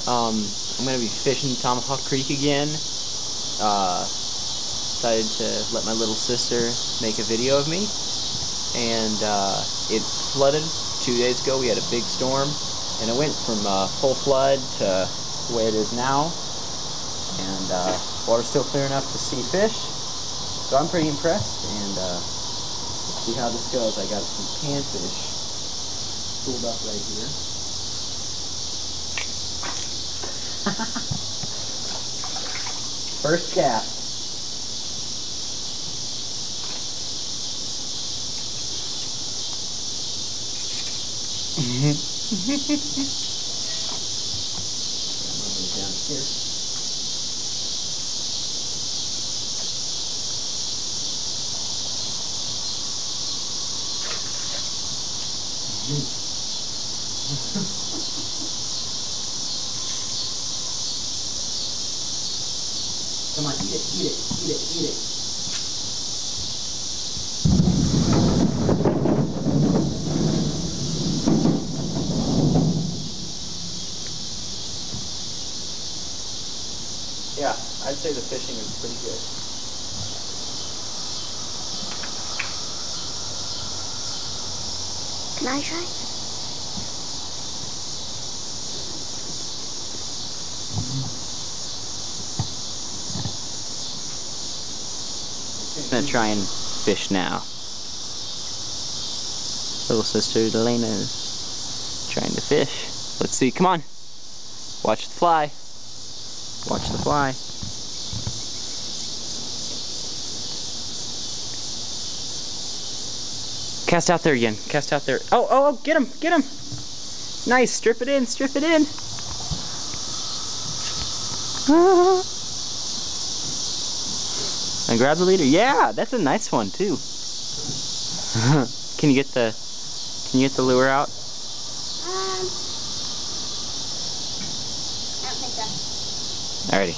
I'm going to be fishing Tommahawk Creek again. Decided to let my little sister make a video of me. And it flooded 2 days ago. We had a big storm. And it went from full flood to the way it is now. And water's still clear enough to see fish. So I'm pretty impressed. And let's see how this goes. I got some panfish spooled up right here. First cast. Down here. Come on, eat it, eat it, eat it, eat it. Yeah, I'd say the fishing is pretty good. Can I try? I'm gonna try and fish now. Little sister Elena's trying to fish. Let's see, come on. Watch the fly. Watch the fly. Cast out there again. Cast out there. Oh, oh, oh, get him, get him. Nice, strip it in, strip it in. Ah. And grab the leader. Yeah, that's a nice one too. Can you get the lure out? I don't think so. Alrighty.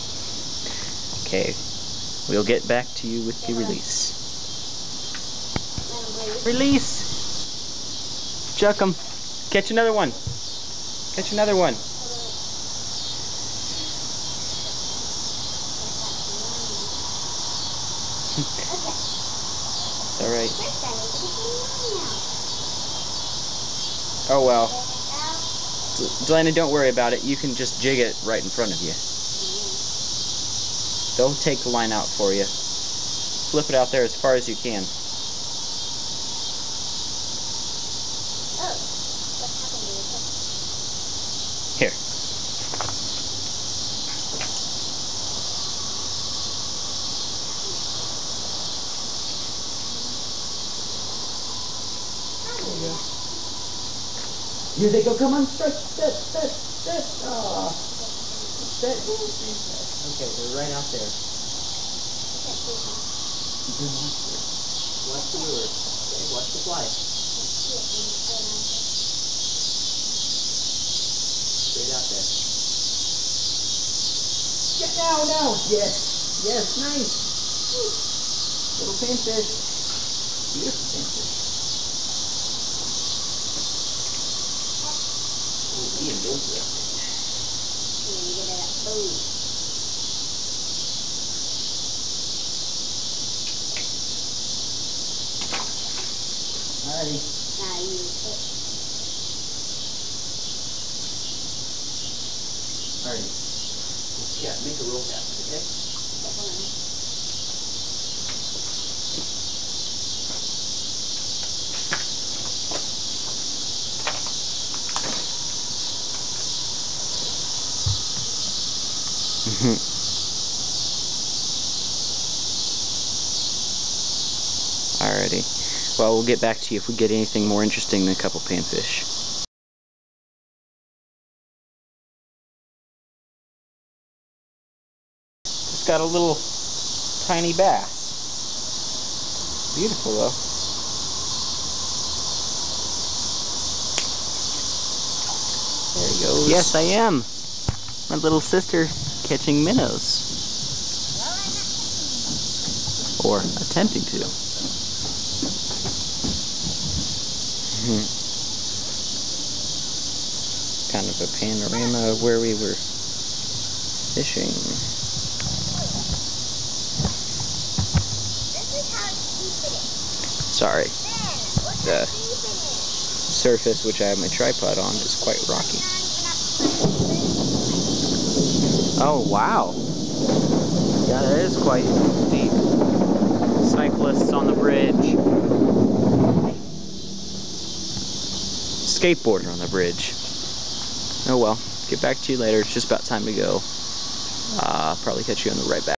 Okay. We'll get back to you with the release. Release! Chuck 'em. Catch another one. Catch another one. It's alright. Oh well. Delana, don't worry about it. You can just jig it right in front of you. They'll take the line out for you. Flip it out there as far as you can. Here. There you go. Here they go. Come on, stretch, stretch, stretch, stretch. Oh, stretch. Okay, they're right out there. Watch the lure. Okay, watch the fly. Straight out there. Get down now. Yes. Yes, nice. Little panfish. Beautiful panfish. Oh, Ian goes there. Alrighty. Alrighty. Yeah, make a roll cast, okay? Alrighty. Well, we'll get back to you if we get anything more interesting than a couple panfish. Just got a little tiny bass. Beautiful though. There he goes. Yes, I am. My little sister catching minnows. Or attempting to. Kind of a panorama of where we were fishing. This is how deep it is. Sorry, Look the how deep it is. surface which I have my tripod on is quite rocky. Oh wow. Yeah, that is quite deep. Cyclists on the bridge. Skateboarder on the bridge. Oh well, get back to you later. It's just about time to go. Probably catch you on the right back.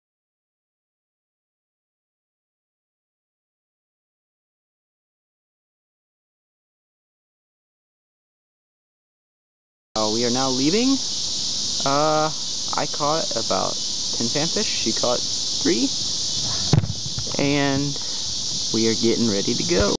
We are now leaving. I caught about 10 panfish. She caught 3. And we are getting ready to go.